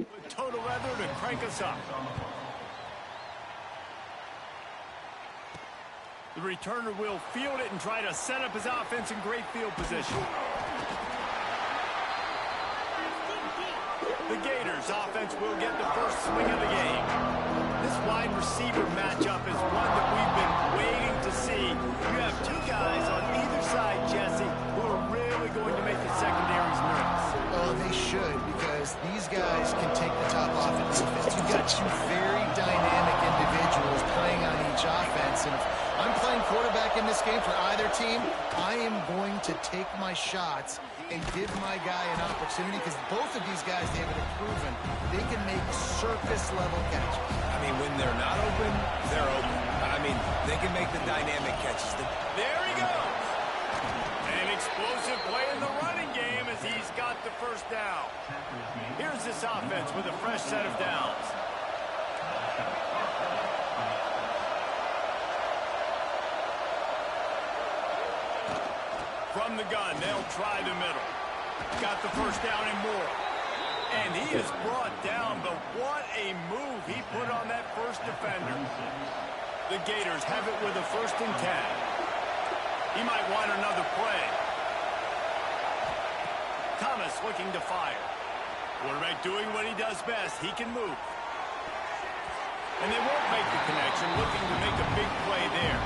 With total leather to crank us up. The returner will field it and try to set up his offense in great field position. The Gators offense will get the first swing of the game. This wide receiver matchup is one that we've been waiting to see. You have two guys on either side, Jesse, who are really going to make the secondaries nervous. Well, they should, because these guys can take the top off of defense. You've got two very dynamic individuals playing on each offense, and if I'm playing quarterback in this game for either team, I am going to take my shots and give my guy an opportunity, because both of these guys, David, have proven they can make surface-level catches. I mean, when they're not open, they're open. I mean, they can make the dynamic catches. There he goes. An explosive play in the running game as he's got the first down. Here's this offense with a fresh set of downs. From the gun, they'll try the middle. Got the first down and more. And he is brought down, but what a move he put on that first defender. The Gators have it with a 1st and 10. He might want another play. Thomas looking to fire. Quarterback doing what he does best. He can move. And they won't make the connection, looking to make a big play there.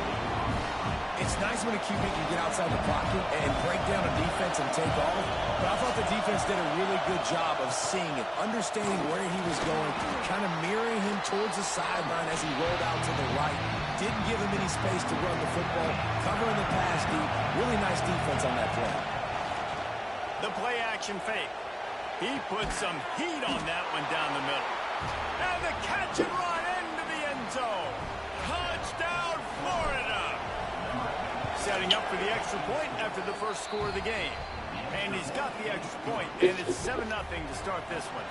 It's nice when a QB can get outside the pocket and break down a defense and take off. But I thought the defense did a really good job of seeing it, understanding where he was going, kind of mirroring him towards the sideline as he rolled out to the right. Didn't give him any space to run the football, covering the pass deep. Really nice defense on that play. The play action fake. He put some heat on that one down the middle. And the catch and run into the end zone. Touchdown, Florida. Setting up for the extra point after the first score of the game. And he's got the extra point, and it's 7-0 to start this one.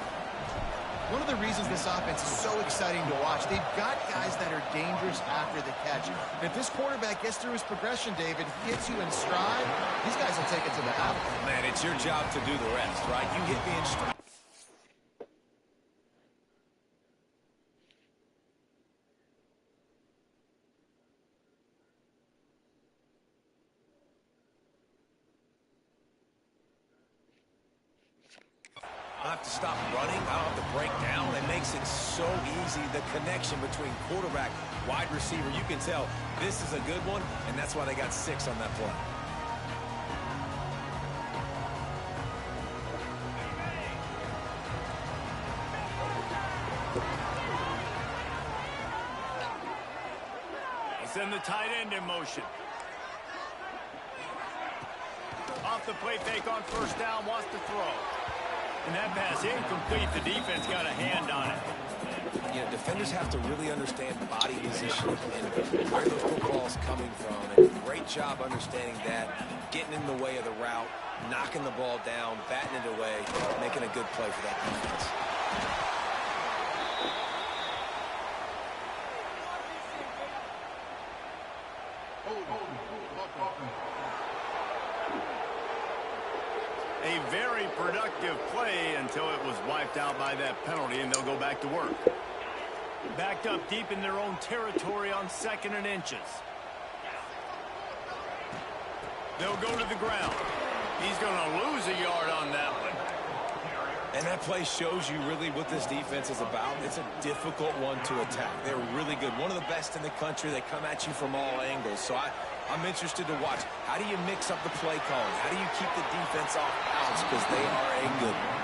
One of the reasons this offense is so exciting to watch, they've got guys that are dangerous after the catch. And if this quarterback gets through his progression, David, hits you in stride, these guys will take it to the house. Man, it's your job to do the rest, right? You hit me in stride. I don't have to stop running. I don't have to break down. It makes it so easy, the connection between quarterback, wide receiver. You can tell this is a good one, and that's why they got 6 on that play. Send the tight end in motion. Off the play fake on first down, wants to throw. And that pass incomplete. The defense got a hand on it. You know, defenders have to really understand body position and where the football's coming from. And great job understanding that, getting in the way of the route, knocking the ball down, batting it away, making a good play for that defense. A very productive play until it was wiped out by that penalty, and they'll go back to work. Backed up deep in their own territory on 2nd and inches. They'll go to the ground. He's going to lose a yard on that one. And that play shows you really what this defense is about. It's a difficult one to attack. They're really good. One of the best in the country. They come at you from all angles. So I'm interested to watch. How do you mix up the play calling? How do you keep the defense off balance? Because they are a good one.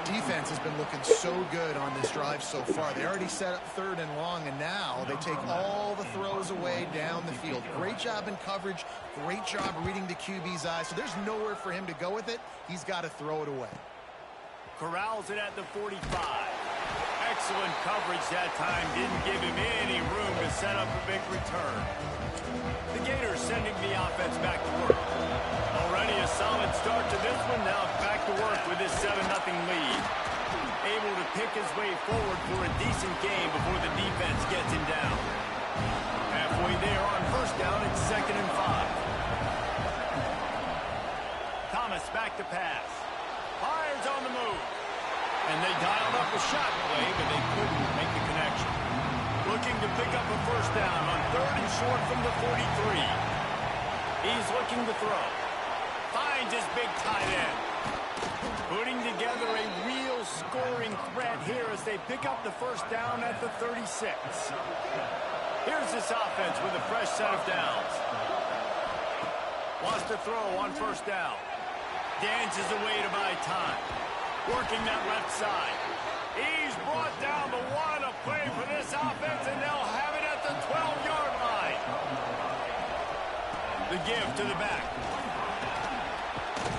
Defense has been looking so good on this drive so far. They already set up 3rd and long, and now they take all the throws away down the field. Great job in coverage. Great job reading the QB's eyes. So there's nowhere for him to go with it. He's got to throw it away. Corrals it at the 45. Excellent coverage that time. Didn't give him any room to set up a big return. The Gators sending the offense back to work. Already a solid start to this one. Now back to work with this 7-0 lead. Able to pick his way forward for a decent game before the defense gets him down. Halfway there on first down, it's 2nd and 5. Thomas back to pass. Fires on the move. And they dialed up a shot play, but they couldn't make the connection. Looking to pick up a first down on 3rd and short from the 43. He's looking to throw. Finds his big tight end. Putting together a real scoring threat here as they pick up the first down at the 36. Here's this offense with a fresh set of downs. Wants to throw on first down. Dances away to buy time. Working that left side. He's brought down the one. A play for this offense, and they'll have it at the 12-yard line. The give to the back.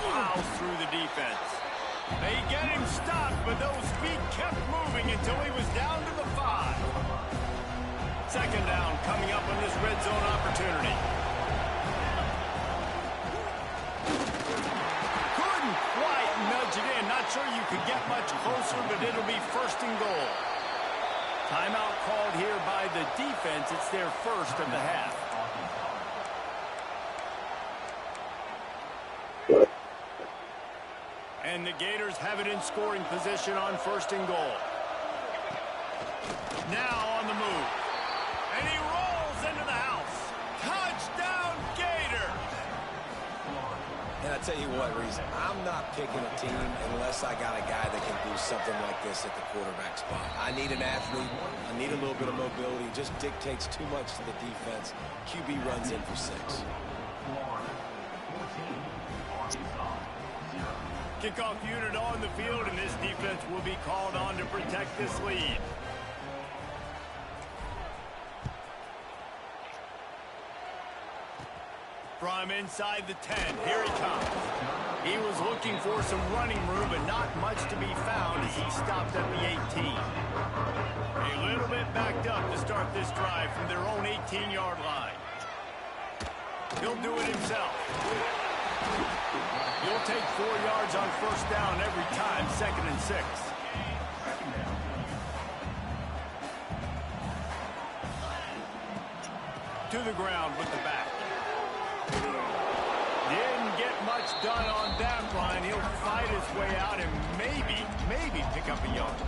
Plows through the defense. They get him stopped, but those feet kept moving until he was down to the 5. Second down coming up on this red zone opportunity. Couldn't quite nudge it in. Not sure you could get much closer, but it'll be 1st and goal. Timeout called here by the defense. It's their first of the half. And the Gators have it in scoring position on 1st and goal. Now on the move. And he rolls into the house. Touchdown, Gators! And I tell you what, Reese, I'm not picking a team unless I got a guy that can do something like this at the quarterback spot. I need an athlete. I need a little bit of mobility. It just dictates too much to the defense. QB runs in for 6. Kickoff unit on the field, and this defense will be called on to protect this lead. From inside the 10, here he comes. He was looking for some running room, but not much to be found as he stopped at the 18. A little bit backed up to start this drive from their own 18-yard line. He'll do it himself. You'll take 4 yards on first down every time, 2nd and 6. To the ground with the back. Didn't get much done on that line. He'll fight his way out and maybe pick up a yard.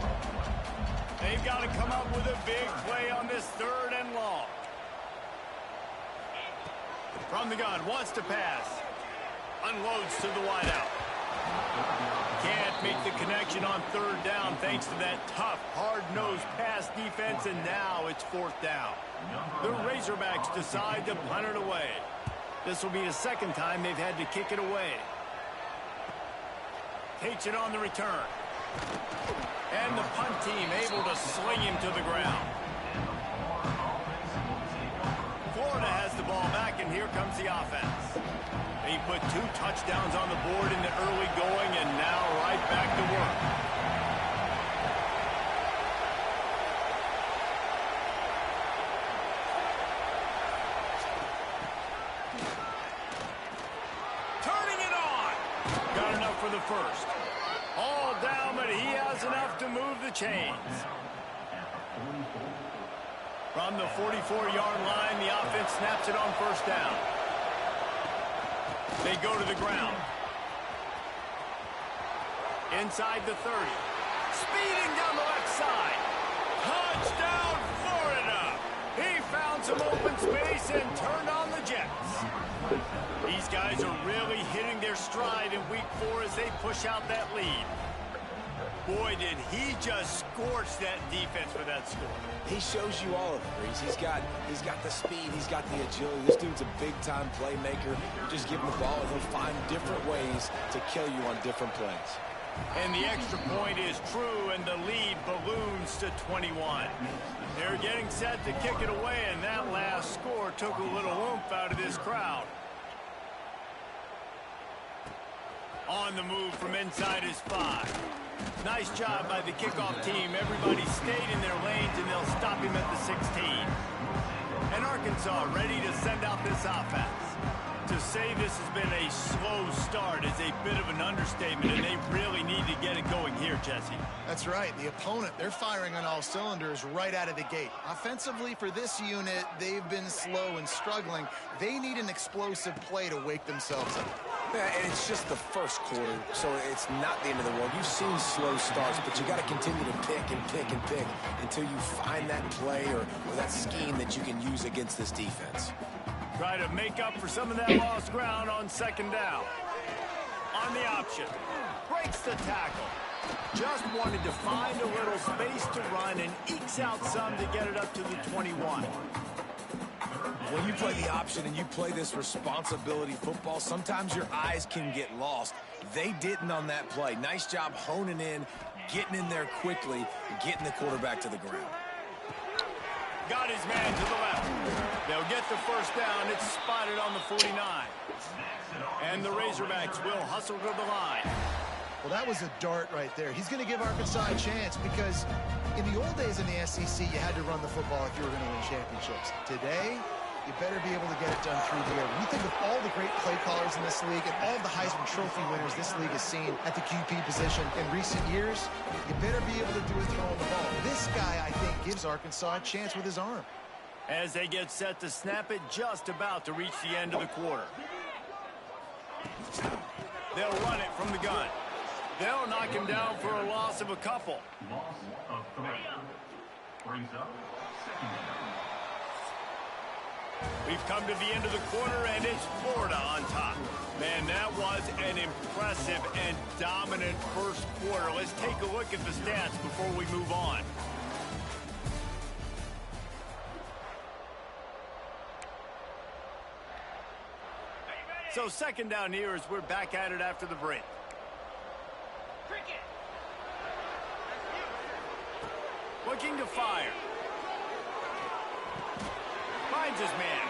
They've got to come up with a big play on this 3rd and long. From the gun, wants to pass. Unloads to the wideout. Can't make the connection on 3rd down thanks to that tough, hard-nosed pass defense, and now it's 4th down. The Razorbacks decide to punt it away. This will be the 2nd time they've had to kick it away. Takes it on the return. And the punt team able to sling him to the ground. Florida has the ball back, and here comes the offense. They put 2 touchdowns on the board in the early going, and now right back to work. Turning it on. Got enough for the first. All down, but he has enough to move the chains. From the 44-yard line, the offense snaps it on first down. They go to the ground. Inside the 30. Speeding down the left side. Touchdown, Florida! He found some open space and turned on the Jets. These guys are really hitting their stride in week 4 as they push out that lead. Boy, did he just scorch that defense with that score. He shows you all of it, Reese. He's got the speed. He's got the agility. This dude's a big-time playmaker. You just give him the ball, and he'll find different ways to kill you on different plays. And the extra point is true, and the lead balloons to 21. They're getting set to kick it away, and that last score took a little oomph out of this crowd. On the move from inside his 5. Nice job by the kickoff team. Everybody stayed in their lanes, and they'll stop him at the 16. And Arkansas ready to send out this offense. To say this has been a slow start is a bit of an understatement, and they really need to get it going here, Jesse. That's right. The opponent, they're firing on all cylinders right out of the gate. Offensively, for this unit, they've been slow and struggling. They need an explosive play to wake themselves up. Yeah, and it's just the first quarter, so it's not the end of the world. You've seen slow starts, but you got to continue to pick and pick and pick until you find that play or that scheme that you can use against this defense. Try to make up for some of that lost ground on second down. On the option. Breaks the tackle. Just wanted to find a little space to run and ekes out some to get it up to the 21. When you play the option and you play this responsibility football, sometimes your eyes can get lost. They didn't on that play. Nice job honing in, getting in there quickly, and getting the quarterback to the ground. Got his man to the left. They'll get the first down. It's spotted on the 49. And the Razorbacks will hustle to the line. Well, that was a dart right there. He's going to give Arkansas a chance because in the old days in the SEC, you had to run the football if you were going to win championships. Today, you better be able to get it done through the air. When you think of all the great play callers in this league and all the Heisman Trophy winners this league has seen at the QB position in recent years, you better be able to do it throwing the ball. This guy, I think, gives Arkansas a chance with his arm. As they get set to snap it, just about to reach the end of the quarter. They'll run it from the gun. They'll knock him down for a loss of a couple. Loss of 3. Brings up second down. We've come to the end of the quarter, and it's Florida on top. Man, that was an impressive and dominant first quarter. Let's take a look at the stats before we move on. So second down here as we're back at it after the break. Looking to fire. Finds his man.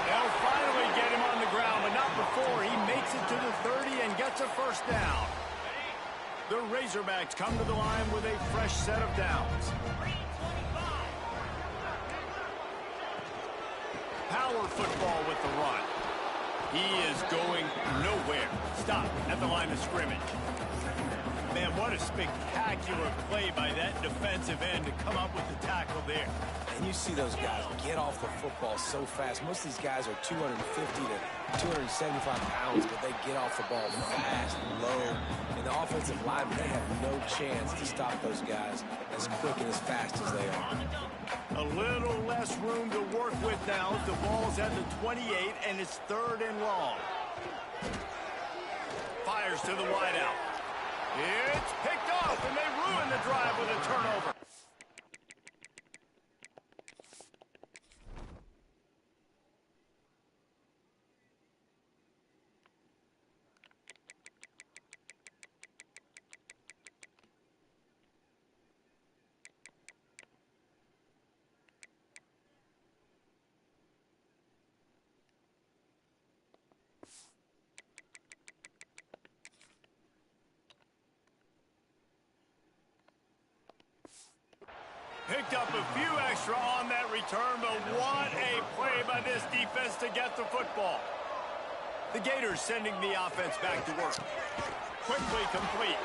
They'll finally get him on the ground, but not before he makes it to the 30 and gets a first down. The Razorbacks come to the line with a fresh set of downs. Power football with the run. He is going nowhere. Stop at the line of scrimmage. Man, what a spectacular play by that defensive end to come up with the tackle there. And you see those guys get off the football so fast. Most of these guys are 250 to 275 pounds, but they get off the ball fast, low. And the offensive linemen, they have no chance to stop those guys as quick and as fast as they are. A little less room to work with now. The ball's at the 28, and it's 3rd and long. Fires to the wideout. It's picked off, and they ruin the drive with a turnover. Picked up a few extra on that return, but what a play by this defense to get the football. The Gators sending the offense back to work. Quickly complete.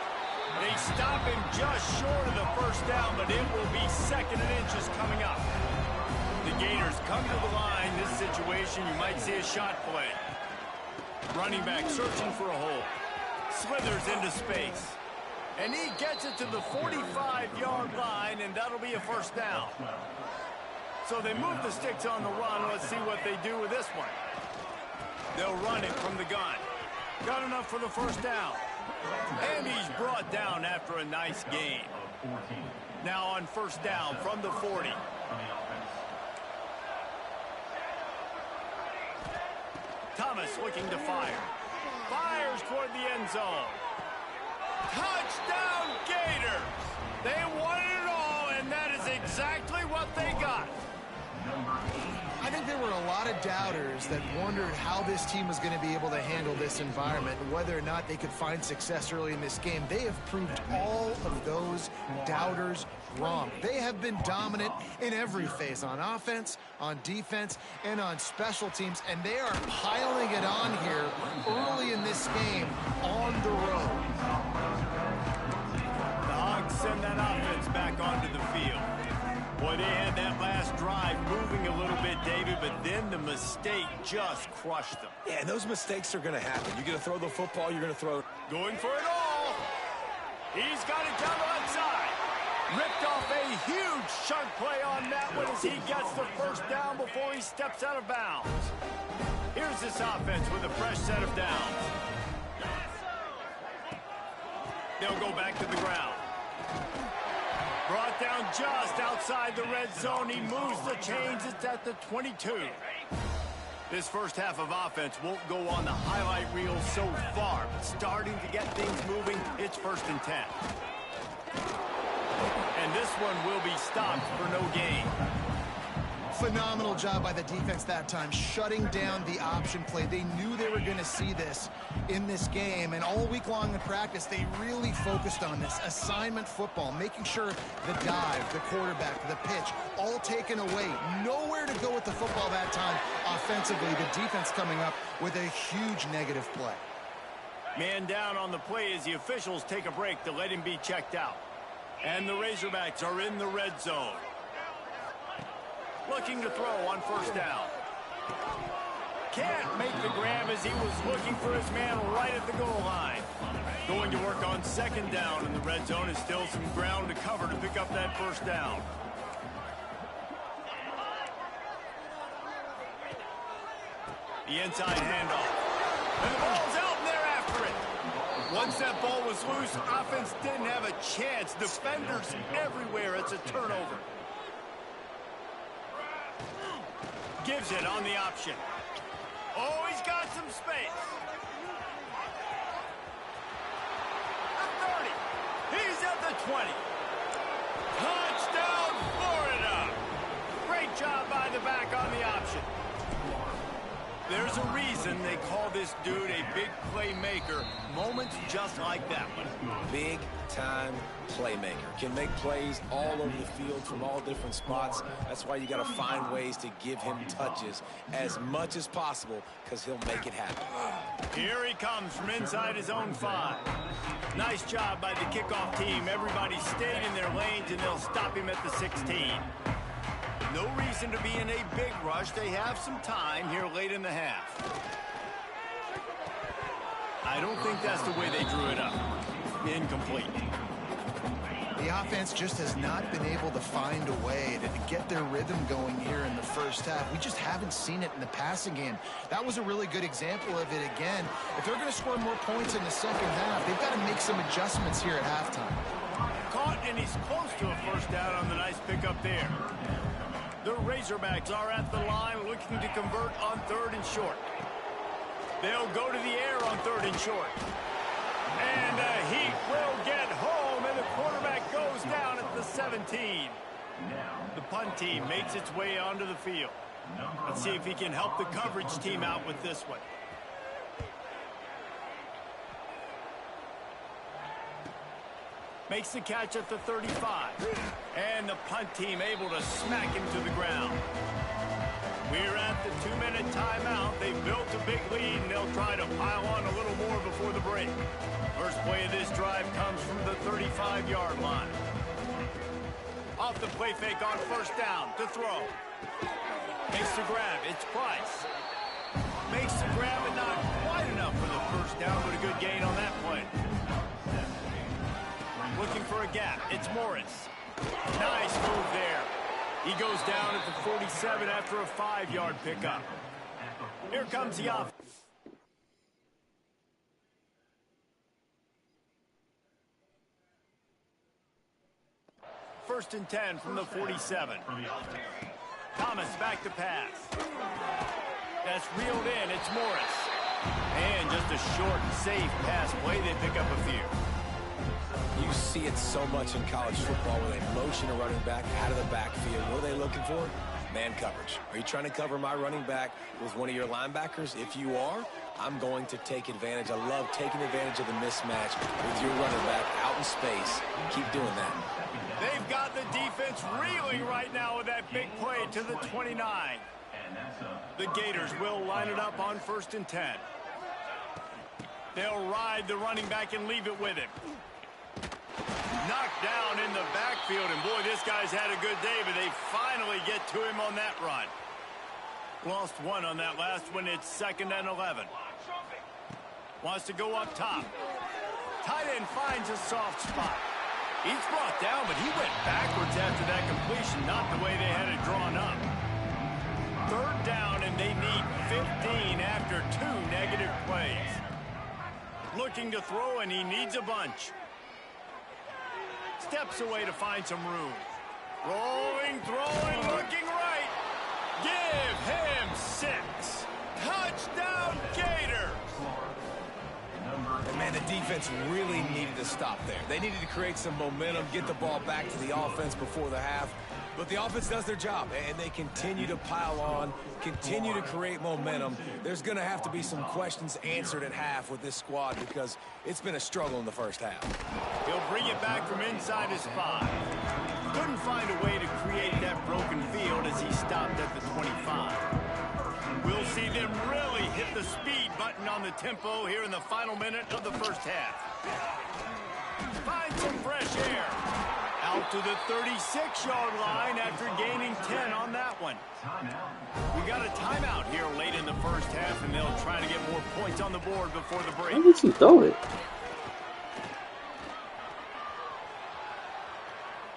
They stop him just short of the first down, but it will be 2nd and inches coming up. The Gators come to the line. This situation, you might see a shot play. Running back searching for a hole. Slithers into space. And he gets it to the 45-yard line, and that'll be a first down. So they move the sticks on the run. Let's see what they do with this one. They'll run it from the gun. Got enough for the first down. And he's brought down after a nice gain. Now on first down from the 40. Thomas looking to fire. Fires toward the end zone. Touchdown Gators! They wanted it all, and that is exactly what they got. I think there were a lot of doubters that wondered how this team was going to be able to handle this environment and whether or not they could find success early in this game. They have proved all of those doubters wrong. They have been dominant in every phase, on offense, on defense, and on special teams, and they are piling it on here early in this game on the road. The Hogs send that offense back onto the field. Boy, they had that last drive moving a little bit, David, but then the mistake just crushed them. Yeah, and those mistakes are going to happen. You're going to throw the football, you're going to throw it. Going for it all. He's got it down the right side. Ripped off a huge chunk play on that one as he gets the first down before he steps out of bounds. Here's this offense with a fresh set of downs. They'll go back to the ground. Brought down just outside the red zone. He moves the chains. It's at the 22. This first half of offense won't go on the highlight reel so far, but starting to get things moving, it's 1st and 10. And this one will be stopped for no gain. Phenomenal job by the defense that time, shutting down the option play. They knew they were going to see this in this game, and all week long in practice, they really focused on this assignment football, making sure the dive, the quarterback, the pitch, all taken away. Nowhere to go with the football that time offensively. The defense coming up with a huge negative play. Man down on the play as the officials take a break to let him be checked out. And the Razorbacks are in the red zone. Looking to throw on 1st down. Can't make the grab as he was looking for his man right at the goal line. Going to work on 2nd down in the red zone is still some ground to cover to pick up that 1st down. The inside handoff. And the ball's out and they're after it. Once that ball was loose, offense didn't have a chance. Defenders everywhere. It's a turnover. Gives it on the option. Oh, he's got some space. The 30. He's at the 20. Touchdown, Florida. Great job by the back on the option. There's a reason they call this dude a big playmaker. Moments just like that one. Big-time playmaker. Can make plays all over the field from all different spots. That's why you got to find ways to give him touches as much as possible, because he'll make it happen. Here he comes from inside his own 5. Nice job by the kickoff team. Everybody stayed in their lanes, and they'll stop him at the 16. No reason to be in a big rush. They have some time here late in the half. I don't think that's the way they drew it up. Incomplete. The offense just has not been able to find a way to get their rhythm going here in the first half. We just haven't seen it in the passing game. That was a really good example of it again. If they're going to score more points in the second half, they've got to make some adjustments here at halftime. Caught, and he's close to a 1st down on the nice pickup there. The Razorbacks are at the line looking to convert on 3rd and short. They'll go to the air on 3rd and short. And the Heat will get home, and the quarterback goes down at the 17. The punt team makes its way onto the field. Let's see if he can help the coverage team out with this one. Makes the catch at the 35. And the punt team able to smack him to the ground. We're at the 2-minute timeout. They've built a big lead, and they'll try to pile on a little more before the break. First play of this drive comes from the 35-yard line. Off the play fake on 1st down to throw. Makes the grab. It's Price. Makes the grab, and not quite enough for the 1st down, but a good gain on that play. Looking for a gap. It's Morris. Nice move there. He goes down at the 47 after a 5-yard pickup. Here comes the offense. First and 10 from the 47. Thomas back to pass. That's reeled in. It's Morris. And just a short, safe pass play. They pick up a few. You see it so much in college football where they motion a running back out of the backfield. What are they looking for? Man coverage. Are you trying to cover my running back with one of your linebackers? If you are, I'm going to take advantage. I love taking advantage of the mismatch with your running back out in space. Keep doing that. They've got the defense reeling right now with that big play to the 29. The Gators will line it up on 1st and 10. They'll ride the running back and leave it with him. knocked down in the backfield, and boy, this guy's had a good day, but they finally get to him on that run. Lost one on that last one. It's 2nd and 11. Wants to go up top. Tight end finds a soft spot. He's brought down, but he went backwards after that completion, not the way they had it drawn up. 3rd down, and they need 15 after 2 negative plays. Looking to throw, and he needs a bunch. Steps away to find some room. Rolling, throwing, looking right. Give him 6. Touchdown, Gators! And man, the defense really needed to stop there. They needed to create some momentum, get the ball back to the offense before the half. But the offense does their job, and they continue to pile on, continue to create momentum. There's going to have to be some questions answered at half with this squad because it's been a struggle in the first half. He'll bring it back from inside his 5. Couldn't find a way to create that broken field as he stopped at the 25. We'll see them really hit the speed button on the tempo here in the final minute of the first half. Find some fresh air. Out to the 36-yard line after gaining 10 on that one. We got a timeout here late in the first half, and they'll try to get more points on the board before the break. Why did he throw it?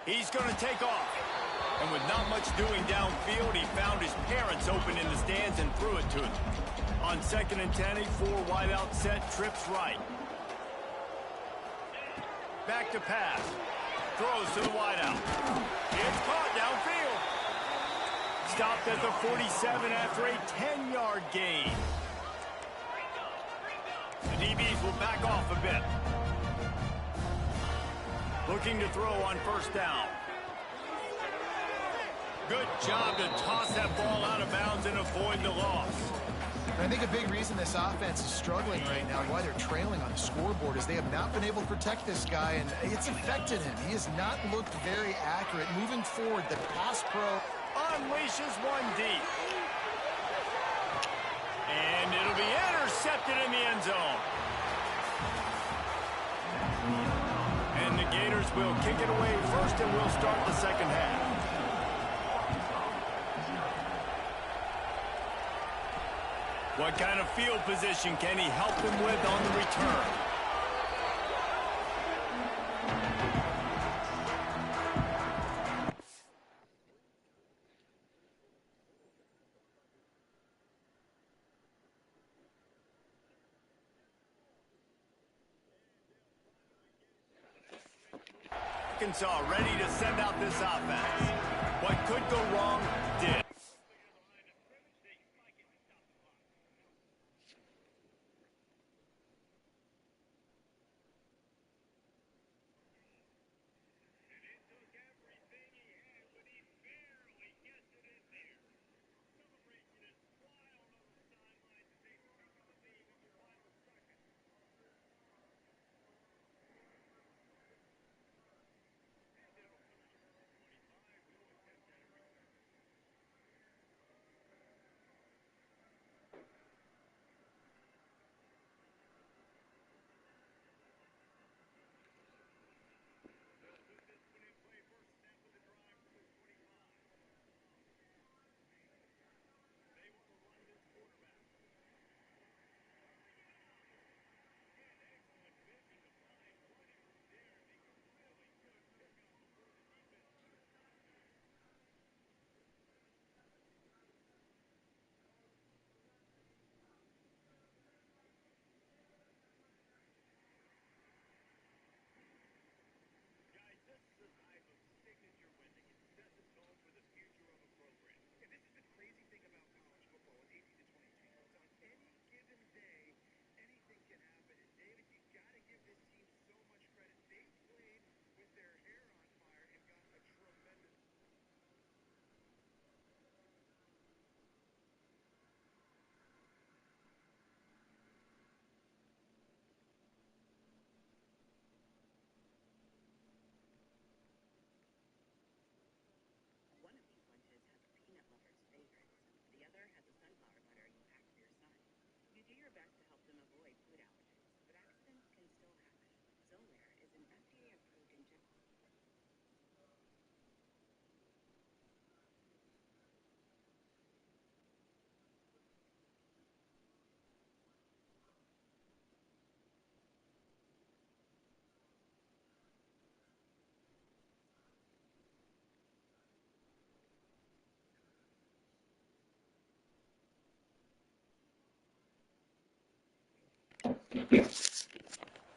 He's going to take off. And with not much doing downfield, he found his parents open in the stands and threw it to him. On 2nd and 10, a 4 wide out set, trips right. Back to pass. Throws to the wide out. It's caught downfield. Stopped at the 47 after a 10-yard gain. The DBs will back off a bit. Looking to throw on 1st down. Good job to toss that ball out of bounds and avoid the loss. I think a big reason this offense is struggling right now and why they're trailing on the scoreboard is they have not been able to protect this guy, and it's affected him. He has not looked very accurate. Moving forward, the pass pro unleashes one deep. And it'll be intercepted in the end zone. And the Gators will kick it away first, and we'll start the second half. What kind of field position can he help them with on the return? Arkansas ready to send out this offense. What could go wrong did.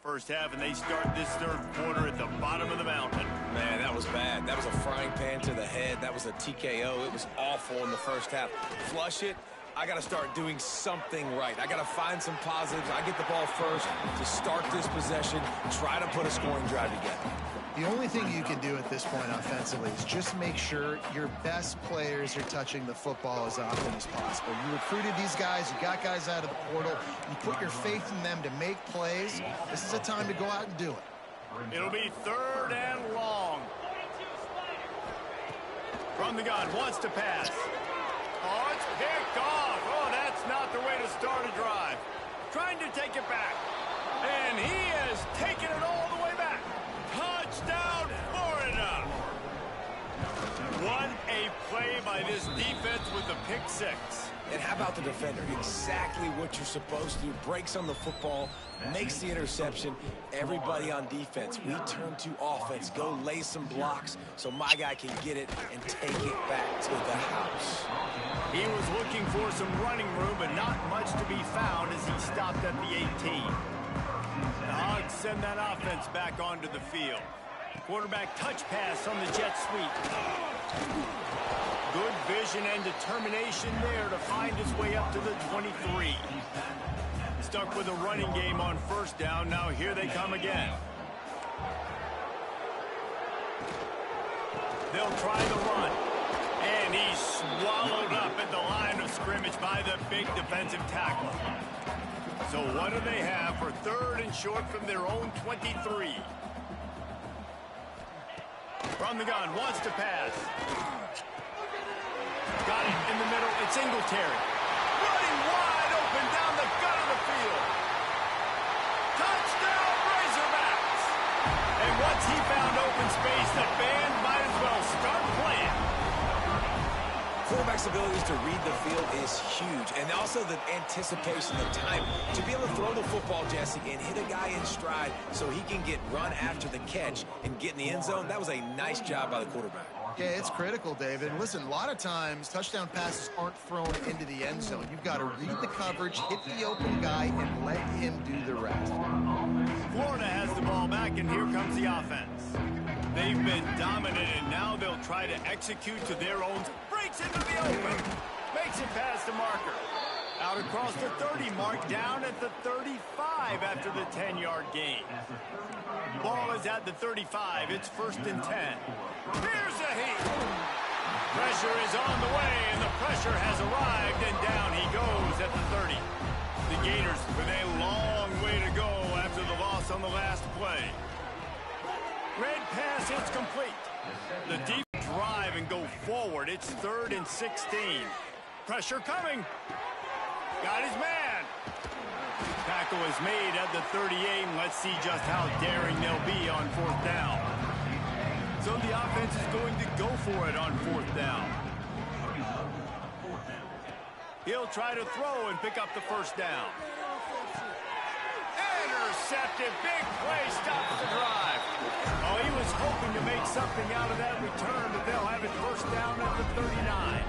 First half, and they start this third quarter at the bottom of the mountain. Man, that was bad. That was a frying pan to the head. That was a TKO. It was awful in the first half. Flush it. I got to start doing something right. I got to find some positives. I get the ball first to start this possession, try to put a scoring drive together. The only thing you can do at this point offensively is just make sure your best players are touching the football as often as possible. You recruited these guys, you got guys out of the portal, you put your faith in them to make plays. This is a time to go out and do it. It'll be third and long. From the gun, wants to pass. Oh, it's picked off. Oh, that's not the way to start a drive. Trying to take it back. And he has taken it all the way back. Touchdown, Florida. What a play by this defense with the pick six. And how about the defender? Exactly what you're supposed to do. Breaks on the football, makes the interception. Everybody on defense, we turn to offense. Go lay some blocks so my guy can get it and take it back to the house. He was looking for some running room, but not much to be found as he stopped at the 18. The Hogs send that offense back onto the field. Quarterback touch pass on the jet sweep. Good vision and determination there to find his way up to the 23. Stuck with a running game on first down. Now here they come again. They'll try the run. And he's swallowed up at the line of scrimmage by the big defensive tackle. So what do they have for third and short from their own 23? From the gun, wants to pass. Got it in the middle. It's Singletary. Running wide open down the gut of the field. Touchdown, Razorbacks. And once he found open space, the band might as well start playing. Quarterback's abilities to read the field is huge, and also the anticipation, the time to be able to throw the football, Jesse, and hit a guy in stride so he can get run after the catch and get in the end zone. That was a nice job by the quarterback. Yeah, it's critical, David. Listen, a lot of times touchdown passes aren't thrown into the end zone. You've got to read the coverage, hit the open guy, and let him do the rest. Florida has the ball back, and here comes the offense. They've been dominant, and now they'll try to execute to their own. Breaks into the open. Makes it past the marker. Out across the 30 mark, down at the 35 after the 10-yard gain. Ball is at the 35. It's first and 10. Here's a heat. Pressure is on the way, and the pressure has arrived, and down he goes at the 30. The Gators with a long way to go after the loss on the last play. Red pass, it's complete. The deep drive and go forward. It's third and 16. Pressure coming. Got his man. Tackle is made at the 38, and let's see just how daring they'll be on fourth down. So the offense is going to go for it on fourth down. He'll try to throw and pick up the first down. Intercepted. Big play stops the drive. Oh, he was hoping to make something out of that return, but they'll have it first down at the 39.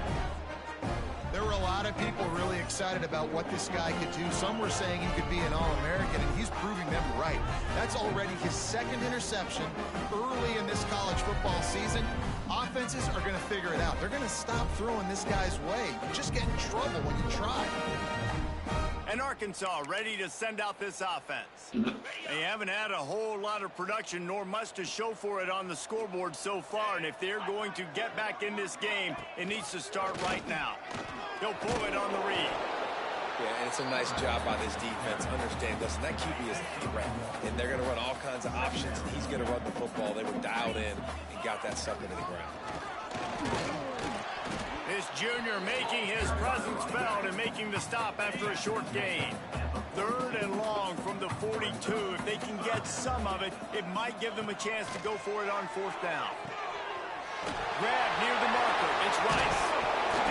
There were a lot of people really excited about what this guy could do. Some were saying he could be an All-American, and he's proving them right. That's already his second interception early in this college football season. Offenses are going to figure it out. They're going to stop throwing this guy's way. You just get in trouble when you try. And Arkansas ready to send out this offense. They haven't had a whole lot of production nor much to show for it on the scoreboard so far, and if they're going to get back in this game, it needs to start right now. They'll pull it on the read. Yeah, and it's a nice job by this defense. Understand, listen, that QB is a threat, and they're going to run all kinds of options, and he's going to run the football. They were dialed in and got that sucker to the ground. This junior making his presence felt and making the stop after a short gain. Third and long from the 42. If they can get some of it, it might give them a chance to go for it on fourth down. Grab near the marker. It's Rice.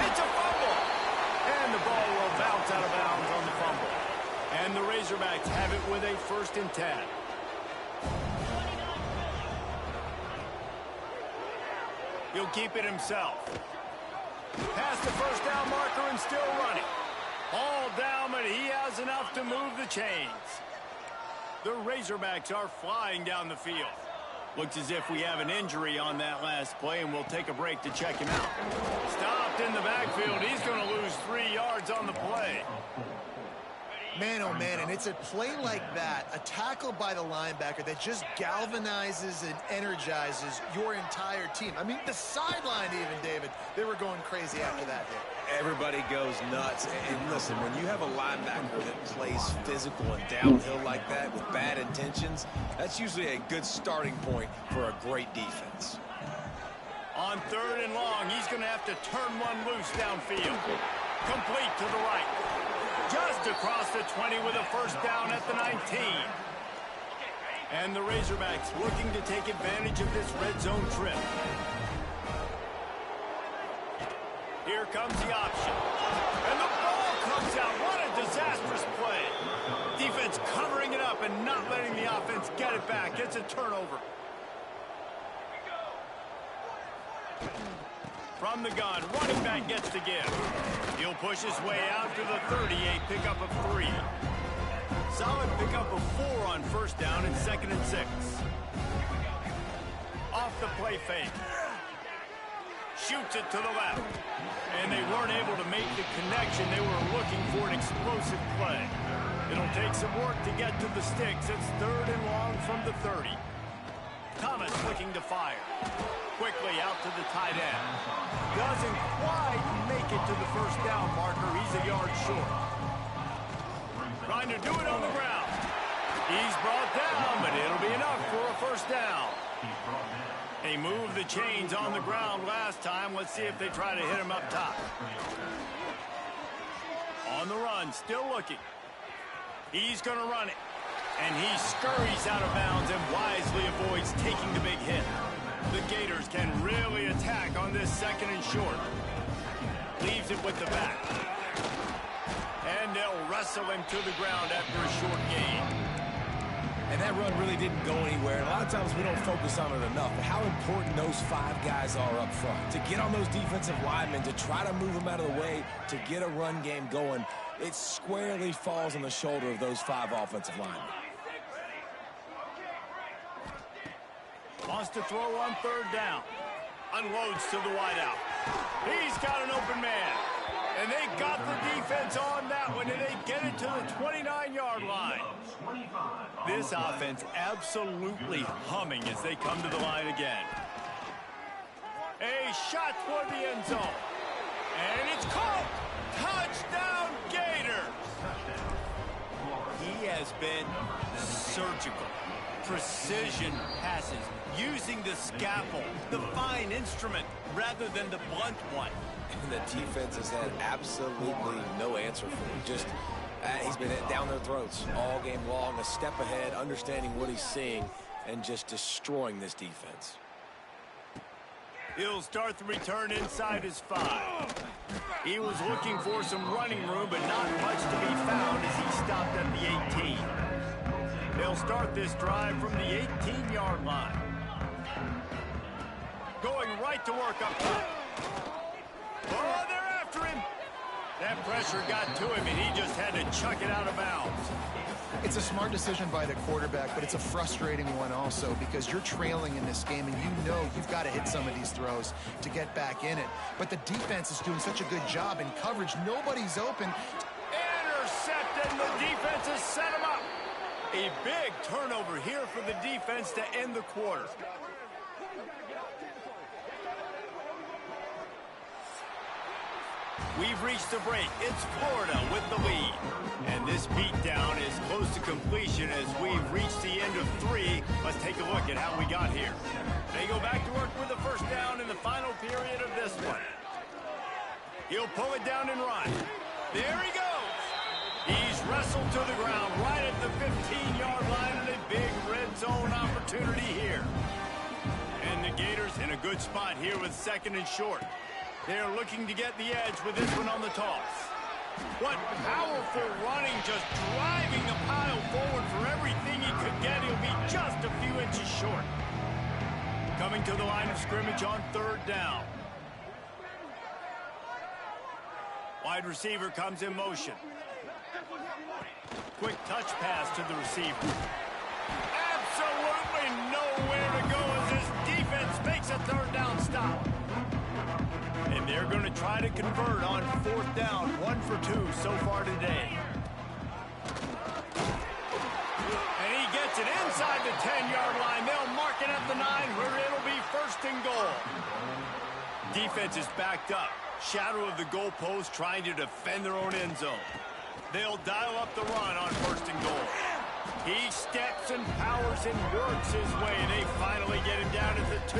It's a fumble. And the ball will bounce out of bounds on the fumble. And the Razorbacks have it with a first and 10. He'll keep it himself. Past the first down marker and still running. All down, but he has enough to move the chains. The Razorbacks are flying down the field. Looks as if we have an injury on that last play, and we'll take a break to check him out. Stopped in the backfield. He's going to lose 3 yards on the play. Man, oh man, and it's a play like that, a tackle by the linebacker that just galvanizes and energizes your entire team. I mean, the sideline even, David, they were going crazy after that hit. Everybody goes nuts. And listen, when you have a linebacker that plays physical and downhill like that with bad intentions, that's usually a good starting point for a great defense. On 3rd and long, he's going to have to turn one loose downfield. Complete to the right. Just across the 20 with a first down at the 19. And the Razorbacks looking to take advantage of this red zone trip. Here comes the option. And the ball comes out. What a disastrous play. Defense covering it up and not letting the offense get it back. It's a turnover. From the gun, running back gets the give. He'll push his way out to the 38, pickup of 3. Solid pickup of 4 on first down and 2nd and 6. Off the play fake. Shoots it to the left. And they weren't able to make the connection. They were looking for an explosive play. It'll take some work to get to the sticks. It's 3rd and long from the 30. Thomas looking to fire. Quickly out to the tight end. Doesn't quite make it to the first down marker. He's a yard short. Trying to do it on the ground. He's brought down, but it'll be enough for a first down. They moved the chains on the ground last time. Let's see if they try to hit him up top. On the run, still looking. He's going to run it. And he scurries out of bounds and wisely avoids taking the big hit. The Gators can really attack on this 2nd and short. Leaves it with the back. And they'll wrestle him to the ground after a short gain. And that run really didn't go anywhere. And a lot of times we don't focus on it enough. But how important those 5 guys are up front. To get on those defensive linemen, to try to move them out of the way, to get a run game going, it squarely falls on the shoulder of those 5 offensive linemen. Wants to throw on 3rd down. Unloads to the wideout. He's got an open man. And they got the defense on that one, and they get it to the 29-yard line. This offense absolutely humming as they come to the line again. A shot toward the end zone. And it's caught. Touchdown, Gators. He has been surgical. Precision passes. Using the scalpel, the fine instrument, rather than the blunt one. And the defense has had absolutely no answer for him. Just, he's been down their throats all game long, a step ahead, understanding what he's seeing, and just destroying this defense. He'll start the return inside his 5. He was looking for some running room, but not much to be found as he stopped at the 18. They'll start this drive from the 18-yard line. Going right to work up top. Oh, they're after him. That pressure got to him, and he just had to chuck it out of bounds. It's a smart decision by the quarterback, but it's a frustrating one also because you're trailing in this game, and you know you've got to hit some of these throws to get back in it. But the defense is doing such a good job in coverage. Nobody's open. Intercepted, and the defense has set him up. A big turnover here for the defense to end the quarter. We've reached the break. It's Florida with the lead. And this beatdown is close to completion as we've reached the end of 3. Let's take a look at how we got here. They go back to work with the first down in the final period of this one. He'll pull it down and run. There he goes. He's wrestled to the ground right at the 15-yard line, and a big red zone opportunity here. And the Gators in a good spot here with 2nd and short. They're looking to get the edge with this one on the toss. What powerful running, just driving the pile forward for everything he could get. He'll be just a few inches short. Coming to the line of scrimmage on 3rd down. Wide receiver comes in motion. Quick touch pass to the receiver. Absolutely nowhere to go as this defense makes a third down stop. And they're going to try to convert on fourth down. 1 for 2 so far today. And he gets it inside the 10-yard line. They'll mark it at the 9 where it'll be first and goal. Defense is backed up. Shadow of the goalpost trying to defend their own end zone. They'll dial up the run on first and goal. He steps and powers and works his way. They finally get him down at the 2.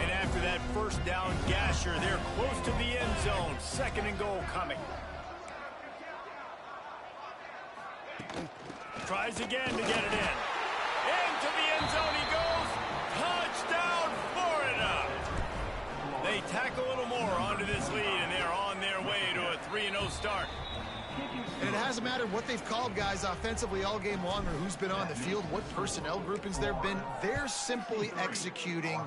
And after that first down gasher, they're close to the end zone. Second and goal coming. Tries again to get it in. Into the end zone he goes. Touchdown, Florida! They tack a little more onto this lead, and they're on their way to a 3-0 start. And it hasn't mattered what they've called guys offensively all game long or who's been on the field, what personnel groupings there have been. They're simply executing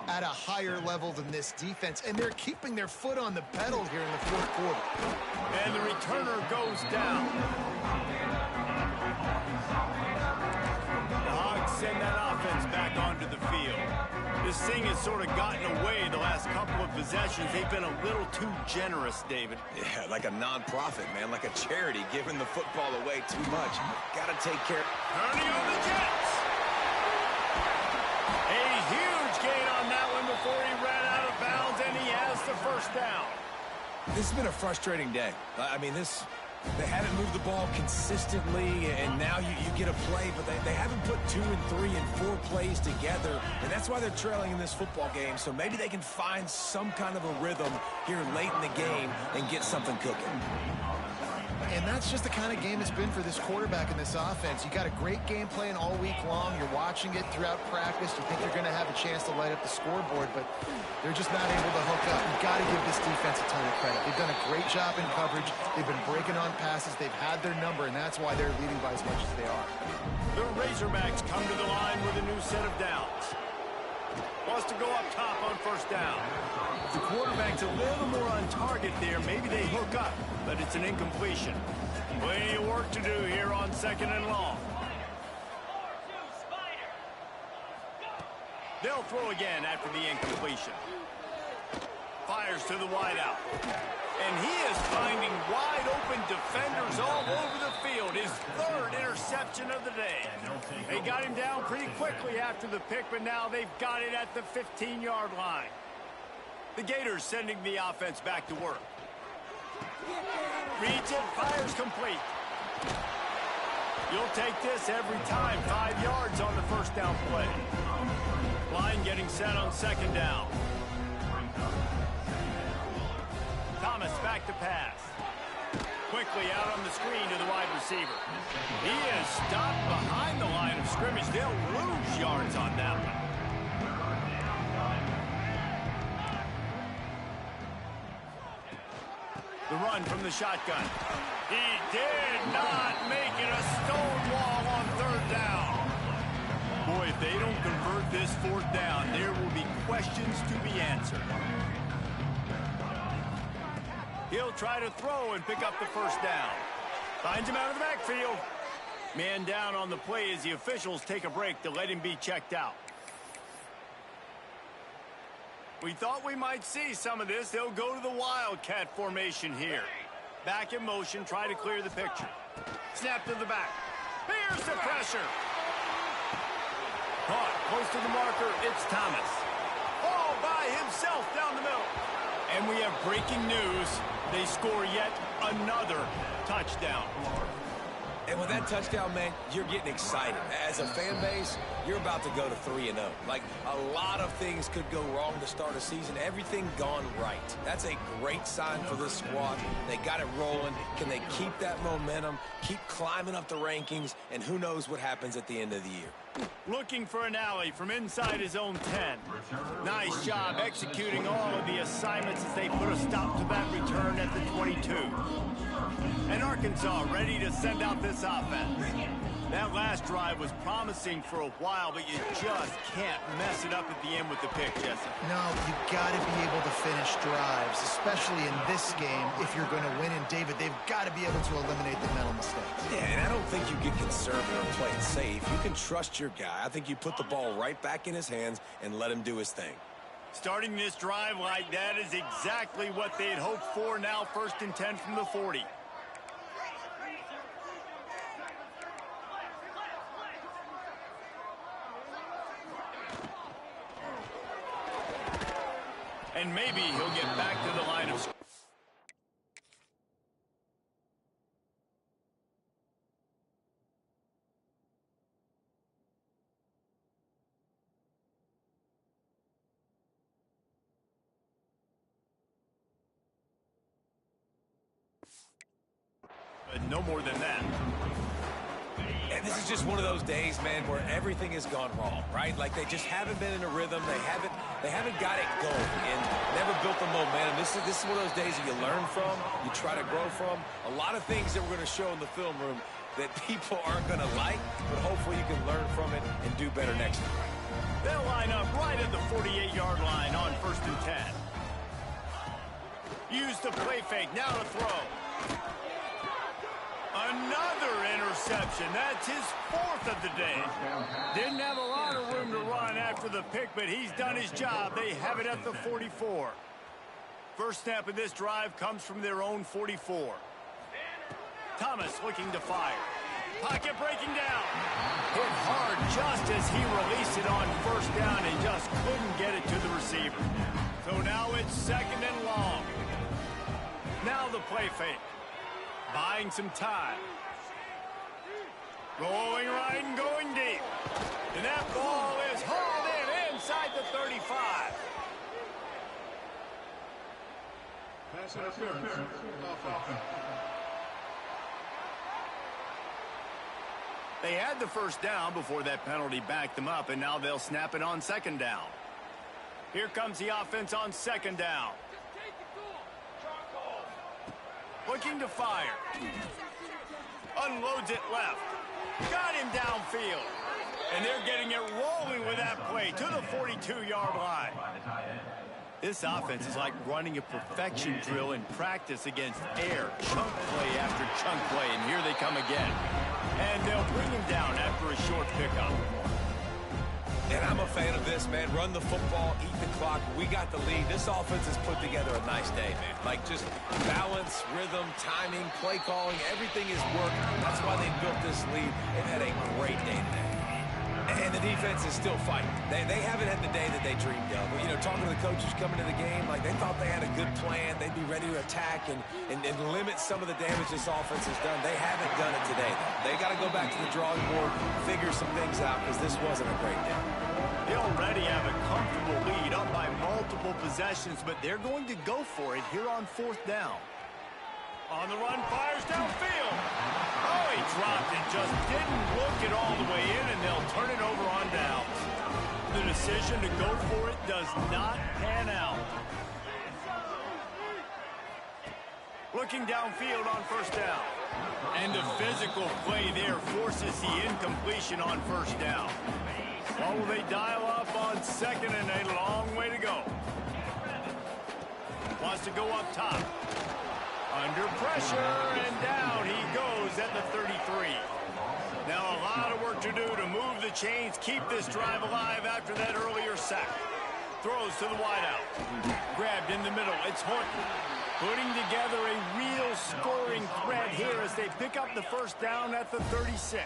at a higher level than this defense, and they're keeping their foot on the pedal here in the fourth quarter. And the returner goes down. The Hogs send that offense back onto the field. This thing has sort of gotten away the last couple of possessions. They've been a little too generous, David. Yeah, like a non-profit, man, like a charity, giving the football away too much. Got to take care. Turning on the Jets. A huge gain on that one before he ran out of bounds, and he has the first down. This has been a frustrating day. I mean, they haven't moved the ball consistently, and now you get a play, but they haven't put 2 and 3 and 4 plays together, and that's why they're trailing in this football game. So maybe they can find some kind of a rhythm here late in the game and get something cooking. And that's just the kind of game it's been for this quarterback and this offense. You got a great game plan all week long. You're watching it throughout practice. You think you're going to have a chance to light up the scoreboard, but they're just not able to hook up. You've got to give this defense a ton of credit. They've done a great job in coverage. They've been breaking on passes. They've had their number, and that's why they're leading by as much as they are. The Razorbacks come to the line with a new set of downs. Wants to go up top on first down. The quarterback's a little more on target there. Maybe they hook up, but it's an incompletion. Plenty of work to do here on second and long. They'll throw again after the incompletion. Fires to the wideout. And he is finding wide-open defenders all over the field. His third interception of the day. They got him down pretty quickly after the pick, but now they've got it at the 15-yard line. The Gators sending the offense back to work. Reads it, fires complete. You'll take this every time. 5 yards on the first down play. Line getting set on second down. Thomas back to pass. Quickly out on the screen to the wide receiver. He is stopped behind the line of scrimmage. They'll lose yards on that one. The run from the shotgun. He did not make it a stone wall on third down. Boy, if they don't convert this fourth down, there will be questions to be answered. He'll try to throw and pick up the first down. Finds him out of the backfield. Man down on the play as the officials take a break to let him be checked out. We thought we might see some of this. They'll go to the Wildcat formation here. Back in motion, try to clear the picture. Snap to the back. Here's the pressure. Caught close to the marker. It's Thomas. All by himself down the middle. And we have breaking news. They score yet another touchdown. And with that touchdown, man, you're getting excited. As a fan base, you're about to go to 3-0. Like, a lot of things could go wrong to start a season. Everything gone right. That's a great sign for this squad. They got it rolling. Can they keep that momentum, keep climbing up the rankings, and who knows what happens at the end of the year. Looking for an alley from inside his own 10. Nice job executing all of the assignments as they put a stop to that return at the 22. And Arkansas ready to send out this offense. That last drive was promising for a while, but you just can't mess it up at the end with the pick, Jesse. No, you got to be able to finish drives, especially in this game. If you're going to win, and David, they've got to be able to eliminate the mental mistakes. Yeah, and I don't think you get conservative and play it safe. You can trust your guy. I think you put the ball right back in his hands and let him do his thing. Starting this drive like that is exactly what they'd hoped for. Now 1st and 10 from the 40. And maybe he'll get back to the line of scrimmage. But no more than that. And this is just one of those days, man, where everything has gone wrong, right? Like they just haven't been in a rhythm. They haven't got it going and never built the momentum. This is one of those days that you learn from, you try to grow from. A lot of things that we're going to show in the film room that people aren't going to like, but hopefully you can learn from it and do better next time. They'll line up right at the 48-yard line on 1st and 10. Use the play fake, now to throw. Another interception. That's his 4th of the day. Didn't have a lot of room to run after the pick, but he's done his job. They have it at the 44. First snap of this drive comes from their own 44. Thomas looking to fire. Pocket breaking down. Hit hard just as he released it on 1st down and just couldn't get it to the receiver. So now it's 2nd and long. Now the play fake. Buying some time. Rolling right and going deep. And that ball is hauled in inside the 35. Pass interference. Offense. They had the 1st down before that penalty backed them up, and now they'll snap it on 2nd down. Here comes the offense on 2nd down. Looking to fire. Unloads it left. Got him downfield. And they're getting it rolling with that play to the 42-yard line. This offense is like running a perfection drill in practice against air. Chunk play after chunk play, and here they come again. And they'll bring him down after a short pickup. And I'm a fan of this, man. Run the football, eat the clock. We got the lead. This offense has put together a nice day, man. Like just balance, rhythm, timing, play calling, everything has worked. That's why they built this lead and had a great day today. And the defense is still fighting. They haven't had the day that they dreamed of. You know, talking to the coaches coming to the game, like they thought they had a good plan. They'd be ready to attack and limit some of the damage this offense has done. They haven't done it today, though. They got to go back to the drawing board, figure some things out, because this wasn't a great day. They already have a comfortable lead up by multiple possessions, but they're going to go for it here on 4th down. On the run, fires downfield. Oh, he dropped it. Just didn't look it all the way in, and they'll turn it over on downs. The decision to go for it does not pan out. Looking downfield on 1st down. And the physical play there forces the incompletion on 1st down. Or will they dial up on 2nd and a long way to go? Wants to go up top. Under pressure, and down he goes at the 33. Now a lot of work to do to move the chains, keep this drive alive after that earlier sack. Throws to the wideout. Grabbed in the middle. It's Horton. Putting together a real scoring threat here as they pick up the 1st down at the 36.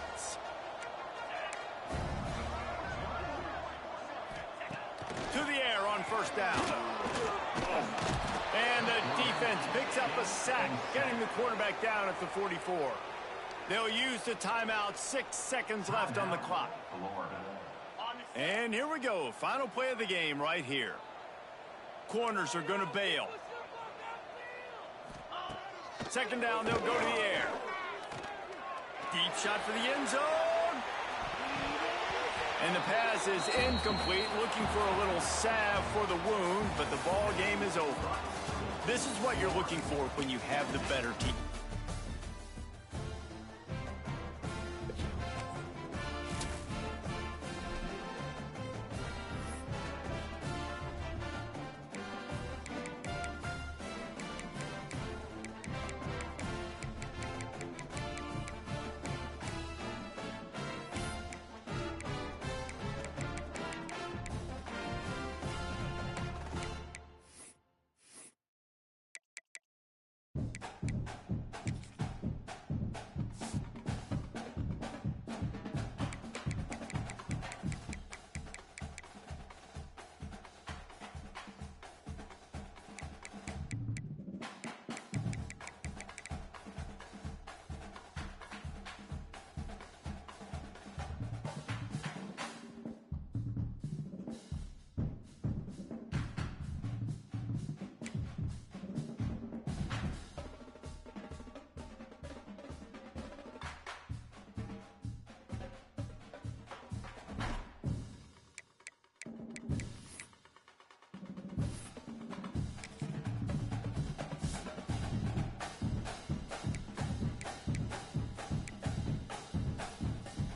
To the air on 1st down. And the defense picks up a sack, getting the quarterback down at the 44. They'll use the timeout. 6 seconds left on the clock. And here we go. Final play of the game right here. Corners are going to bail. 2nd down, they'll go to the air. Deep shot for the end zone. And the pass is incomplete, looking for a little salve for the wound, but the ball game is over. This is what you're looking for when you have the better team.